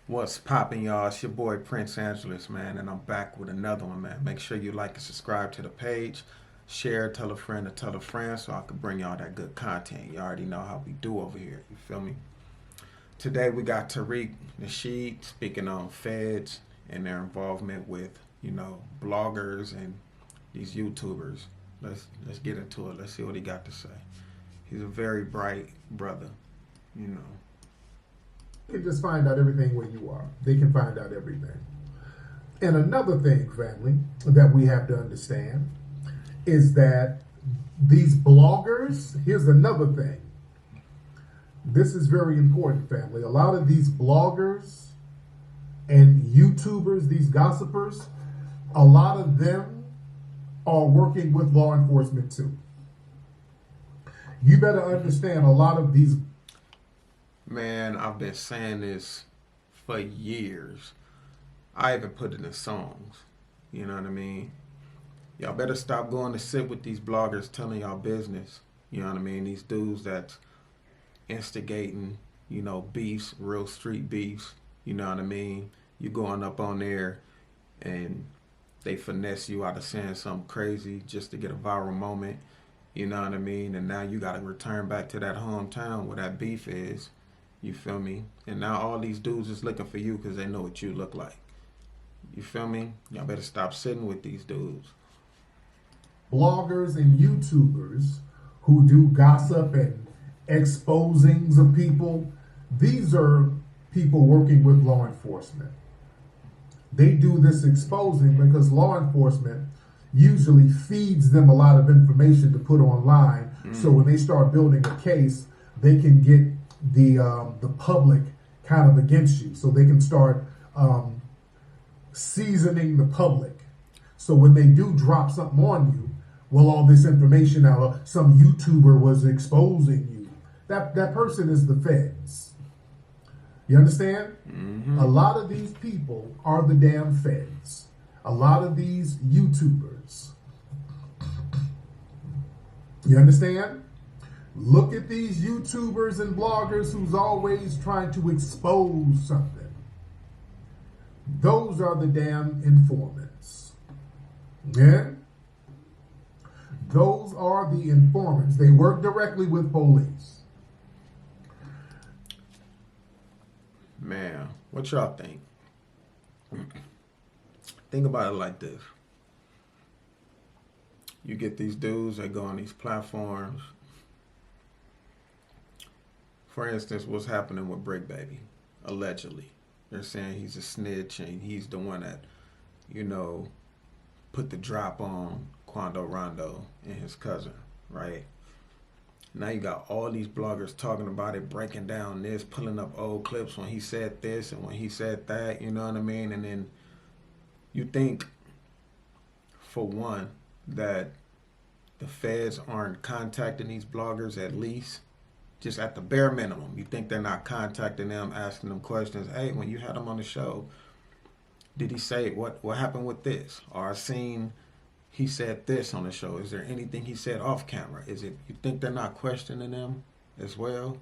What's poppin', y'all? It's your boy Prince Angeles, man, and I'm back with another one, man. Make sure you like and subscribe to the page, share, tell a friend to tell a friend so I can bring y'all that good content. You already know how we do over here, you feel me? Today we got Tariq Nasheed speaking on feds and their involvement with, bloggers and these YouTubers. Let's get into it. Let's see what he got to say. He's a very bright brother, you know. They can just find out everything where you are. They can find out everything. And another thing, family, that we have to understand is that these bloggers, here's another thing. This is very important, family. A lot of these bloggers and YouTubers, these gossipers, a lot of them are working with law enforcement too. You better understand a lot of these. Man, I've been saying this for years. I even put it in songs. You know what I mean? Y'all better stop going to sit with these bloggers telling y'all business. You know what I mean? These dudes that's instigating, beefs, real street beefs. You know what I mean? You going up on there and they finesse you out of saying something crazy just to get a viral moment. You know what I mean? And now you got to return back to that hometown where that beef is. You feel me? And now all these dudes is looking for you because they know what you look like. You feel me? Y'all better stop sitting with these dudes. Bloggers and YouTubers who do gossip and exposings of people, these are people working with law enforcement. They do this exposing because law enforcement usually feeds them a lot of information to put online. So when they start building a case, they can get the public kind of against you, so they can start seasoning the public. So when they do drop something on you, well, all this information out, some YouTuber was exposing you. That person is the feds. You understand? Mm-hmm. A lot of these people are the damn feds. A lot of these YouTubers. You understand? Look at these YouTubers and bloggers who's always trying to expose something. Those are the damn informants. Yeah? Those are the informants. They work directly with police. Man, what y'all think? Think about it like this. You get these dudes that go on these platforms. For instance, what's happening with Brick Baby, allegedly. They're saying he's a snitch and he's the one that, put the drop on Quando Rondo and his cousin, right? Now you got all these bloggers talking about it, breaking down this, pulling up old clips when he said this and when he said that, you know what I mean? And then you think, for one, that the feds aren't contacting these bloggers at least, just at the bare minimum. You think they're not contacting them, asking them questions. Hey, when you had him on the show, did he say what happened with this? Or I seen he said this on the show. Is there anything he said off camera? You think they're not questioning them as well?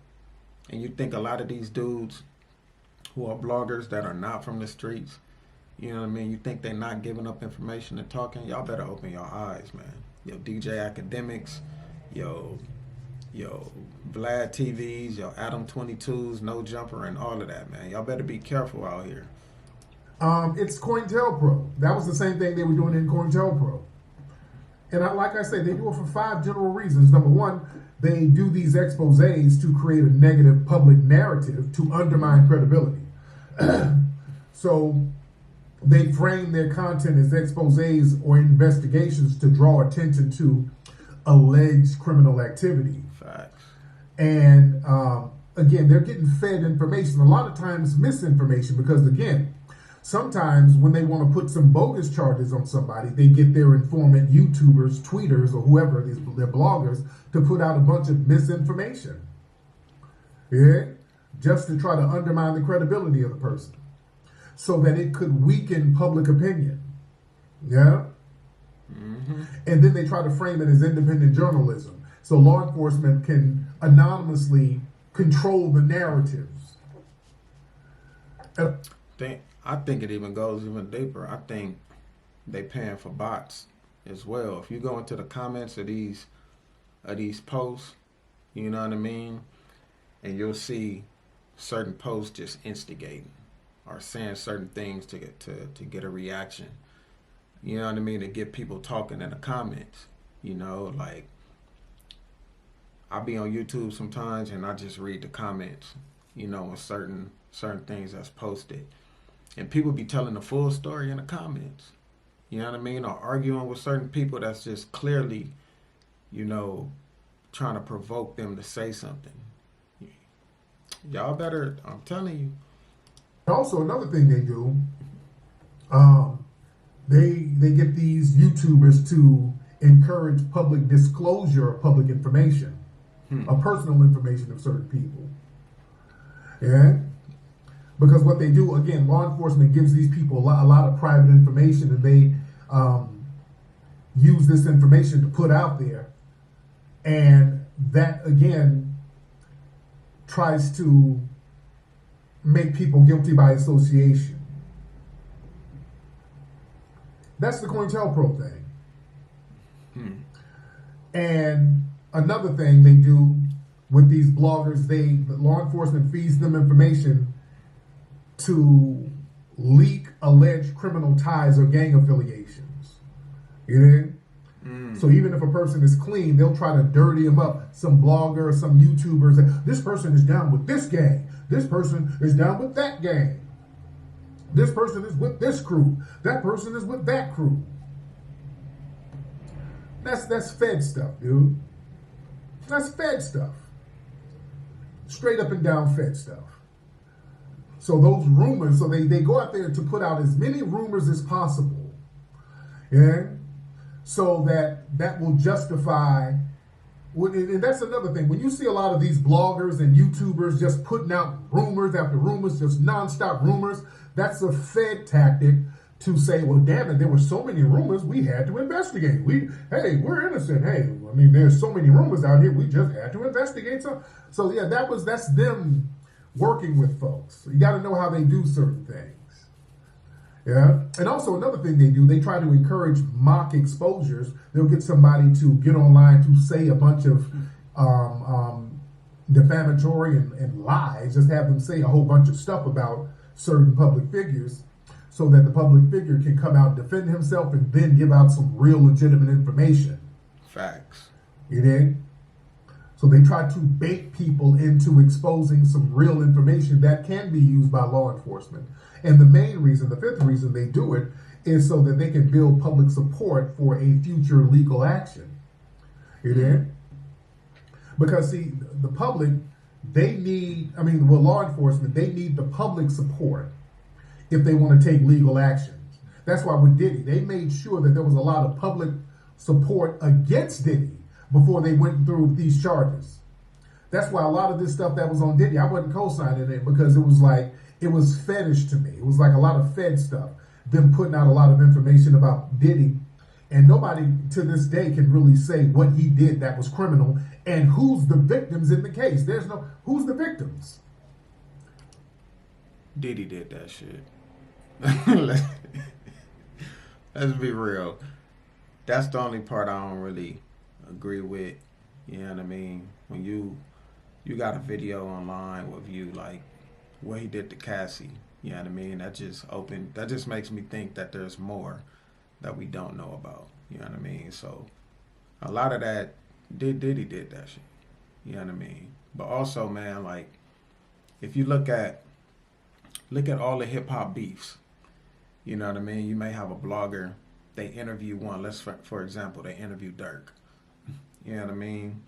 And you think a lot of these dudes who are bloggers that are not from the streets, you know what I mean? You think they're not giving up information and talking? Y'all better open your eyes, man. Yo, DJ Academics, yo, Vlad TVs, yo, Adam 22s, No Jumper, and all of that, man. Y'all better be careful out here. It's COINTELPRO. That was the same thing they were doing in COINTELPRO. And like I say, they do it for 5 general reasons. Number one, they do these exposés to create a negative public narrative to undermine credibility. So they frame their content as exposés or investigations to draw attention to alleged criminal activity. Facts. And again, they're getting fed information, a lot of times misinformation, because again, sometimes when they want to put some bogus charges on somebody, they get their informant YouTubers, tweeters, or whoever, their bloggers, to put out a bunch of misinformation. Yeah? Just to try to undermine the credibility of the person, so that it could weaken public opinion. Yeah? Mm-hmm. And then they try to frame it as independent journalism. So law enforcement can anonymously control the narratives. And I think it even goes even deeper. I think they paying for bots as well. If you go into the comments of these posts, you know what I mean, and you'll see certain posts just instigating or saying certain things to get a reaction. You know what I mean? To get people talking in the comments. You know, like I be on YouTube sometimes and I just read the comments. You know, with certain things that's posted, and people be telling the full story in the comments. You know what I mean? Or arguing with certain people that's just clearly, you know, trying to provoke them to say something. Y'all better, I'm telling you. also another thing they do, um, they get these YouTubers to encourage public disclosure of public information, Hmm. of personal information of certain people. Yeah, because what they do again, law enforcement gives these people a lot of private information, and they use this information to put out there, and that again tries to make people guilty by association. That's the COINTELPRO thing. Hmm. And another thing they do with these bloggers, the law enforcement feeds them information to leak alleged criminal ties or gang affiliations. You know? So even if a person is clean, they'll try to dirty him up. Some blogger or some YouTuber say, this person is down with this gang. This person is down with that gang. This person is with this crew. That person is with that crew. That's Fed stuff, dude. That's Fed stuff. Straight up and down Fed stuff. So those rumors, so they go out there to put out as many rumors as possible. Yeah? So that will justify, and that's another thing. When you see a lot of these bloggers and YouTubers just putting out rumors after rumors, just nonstop rumors, that's a Fed tactic to say, well, damn it, there were so many rumors, we had to investigate. We're innocent. Hey, I mean, there's so many rumors out here, we just had to investigate. So yeah, that's them working with folks. You got to know how they do certain things. Yeah, and also another thing they do, they try to encourage mock exposures. They'll get somebody to get online to say a bunch of defamatory and lies, just have them say a whole bunch of stuff about certain public figures so that the public figure can come out, defend himself, and then give out some real legitimate information. Facts. You dig? So they try to bait people into exposing some real information that can be used by law enforcement. And the main reason, the fifth reason they do it, is so that they can build public support for a future legal action. You dig? Because see, the public, law enforcement, they need the public support if they want to take legal actions. That's why with Diddy, they made sure that there was a lot of public support against Diddy before they went through with these charges. That's why a lot of this stuff that was on Diddy, I wasn't co-signing it because it was fetish to me. It was like a lot of Fed stuff, them putting out a lot of information about Diddy, and nobody to this day can really say what he did that was criminal and who's the victims in the case. Who's the victims? Diddy did that shit. Let's be real. That's the only part I don't really agree with. You know what I mean? When you got a video online with you like what he did to Cassie, you know what I mean? That just makes me think that there's more that we don't know about. You know what I mean? So a lot of that Diddy did that shit. You know what I mean? But also, man, like if you look at all the hip hop beefs, you know what I mean? You may have a blogger, they interview one, for example, they interview Dirk. You know what I mean?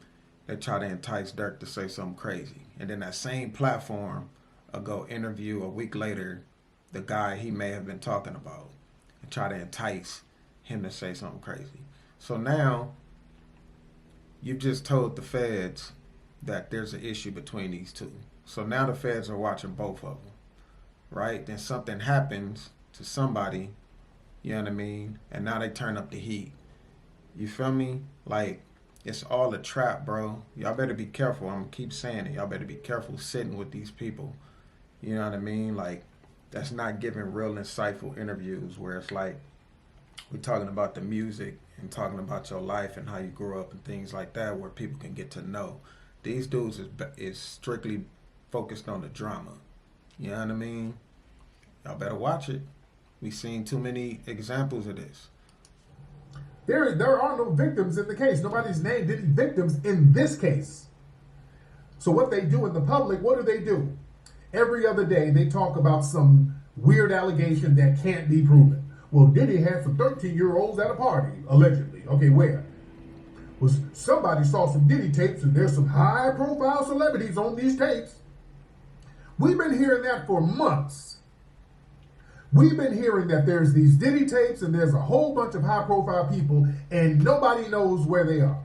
They try to entice Dirk to say something crazy. And then that same platform will go interview a week later the guy he may have been talking about and try to entice him to say something crazy. So now you've just told the feds that there's an issue between these two. So now the feds are watching both of them, right? Then something happens to somebody, you know what I mean? And now they turn up the heat. You feel me? Like, it's all a trap, bro. Y'all better be careful. I'm gonna keep saying it. Y'all better be careful sitting with these people. You know what I mean? Like, that's not giving real insightful interviews where it's like we're talking about the music and talking about your life and how you grew up and things like that, where people can get to know. These dudes is strictly focused on the drama. You know what I mean? Y'all better watch it. We've seen too many examples of this. There are no victims in the case. Nobody's named any victims in this case. So what they do in the public, what do? Every other day they talk about some weird allegation that can't be proven. Well, Diddy had some 13-year-olds at a party, allegedly. Okay, where? Well, somebody saw some Diddy tapes and there's some high-profile celebrities on these tapes. We've been hearing that for months. We've been hearing that there's these Diddy tapes and there's a whole bunch of high-profile people and nobody knows where they are.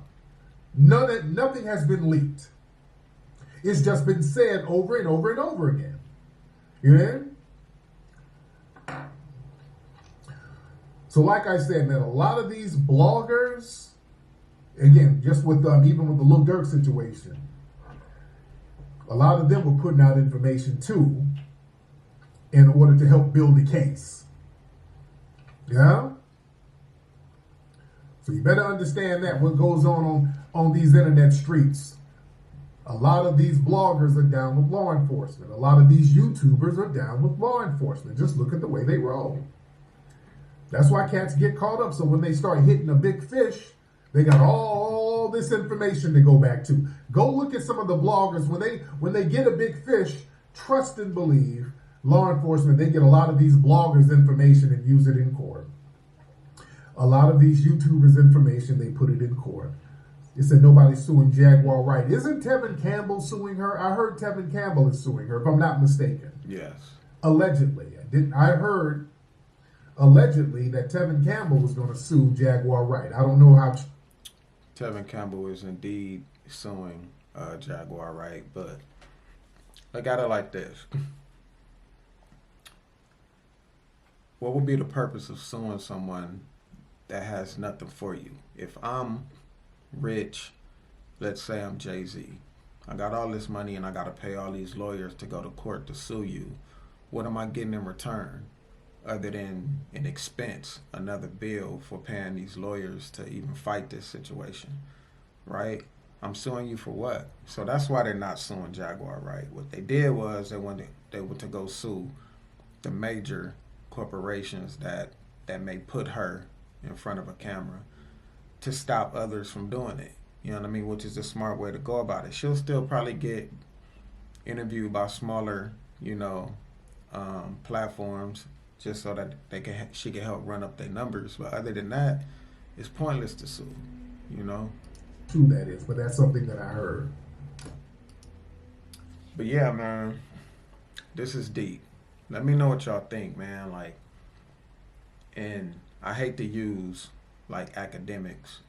Nothing has been leaked. It's just been said over and over and over again. You know? So like I said, man, a lot of these bloggers, again, just with even with the Lil Durk situation, a lot of them were putting out information too in order to help build the case. Yeah? So you better understand that what goes on these internet streets. A lot of these bloggers are down with law enforcement. A lot of these YouTubers are down with law enforcement. Just look at the way they roll. That's why cats get caught up. So when they start hitting a big fish, they got all this information to go back to. Go look at some of the bloggers. When they get a big fish, trust and believe law enforcement, they get a lot of these bloggers' information and use it in court. A lot of these YouTubers' information, they put it in court. It said nobody's suing Jaguar Wright. Isn't Tevin Campbell suing her? I heard Tevin Campbell is suing her, if I'm not mistaken. Yes. Allegedly. I heard allegedly that Tevin Campbell was going to sue Jaguar Wright. I don't know how. Tevin Campbell is indeed suing Jaguar Wright, but look at it like this. What would be the purpose of suing someone that has nothing for you? If I'm rich, let's say I'm Jay-Z, I got all this money and I got to pay all these lawyers to go to court to sue you. What am I getting in return other than an expense, another bill for paying these lawyers to even fight this situation, right? I'm suing you for what? So that's why they're not suing Jaguar Wright. What they did was they went to go sue the major corporations that may put her in front of a camera to stop others from doing it. You know what I mean? Which is a smart way to go about it. She'll still probably get interviewed by smaller, platforms just so that she can help run up their numbers. But other than that, it's pointless to sue, True that is, but that's something that I heard. But yeah, man, this is deep. Let me know what y'all think, man. And I hate to use academics,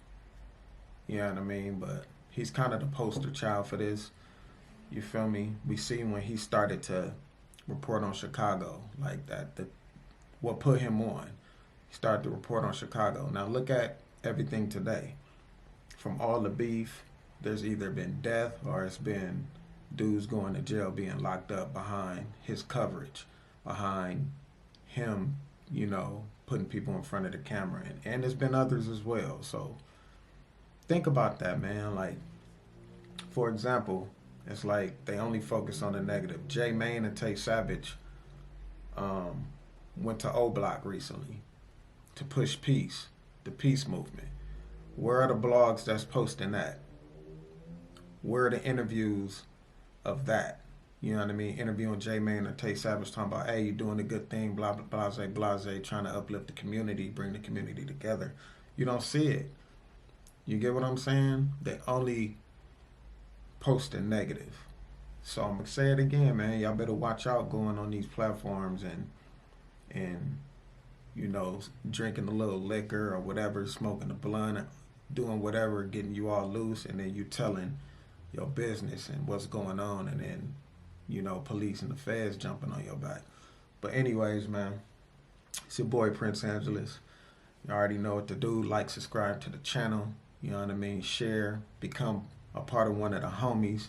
you know what I mean? But he's kind of the poster child for this. You feel me? We see when he started to report on Chicago, what put him on. He started to report on Chicago. Now look at everything today. From all the beef, there's either been death or it's been dudes going to jail, being locked up behind his coverage, behind him, putting people in front of the camera. And there's been others as well. So think about that, man. For example, it's like they only focus on the negative. Jay Maine and Tay Savage went to O Block recently to push peace, the peace movement. Where are the blogs that's posting that? Where are the interviews of that? You know what I mean? Interviewing Jay Maine or Tay Savage talking about, hey, you're doing a good thing, blah, blah, blase, trying to uplift the community, bring the community together. You don't see it. You get what I'm saying? They only post the negative. So I'm going to say it again, man. Y'all better watch out going on these platforms and drinking a little liquor or whatever, smoking a blunt, doing whatever, getting you all loose, and then you telling your business and what's going on, and then, police and the feds jumping on your back. But anyways, man, it's your boy Prince Angeles. You already know what to do. Like, subscribe to the channel. You know what I mean? Share. Become a part of one of the homies.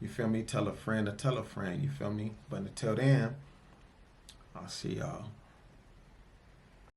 You feel me? Tell a friend to tell a friend. You feel me? But until then, I'll see y'all.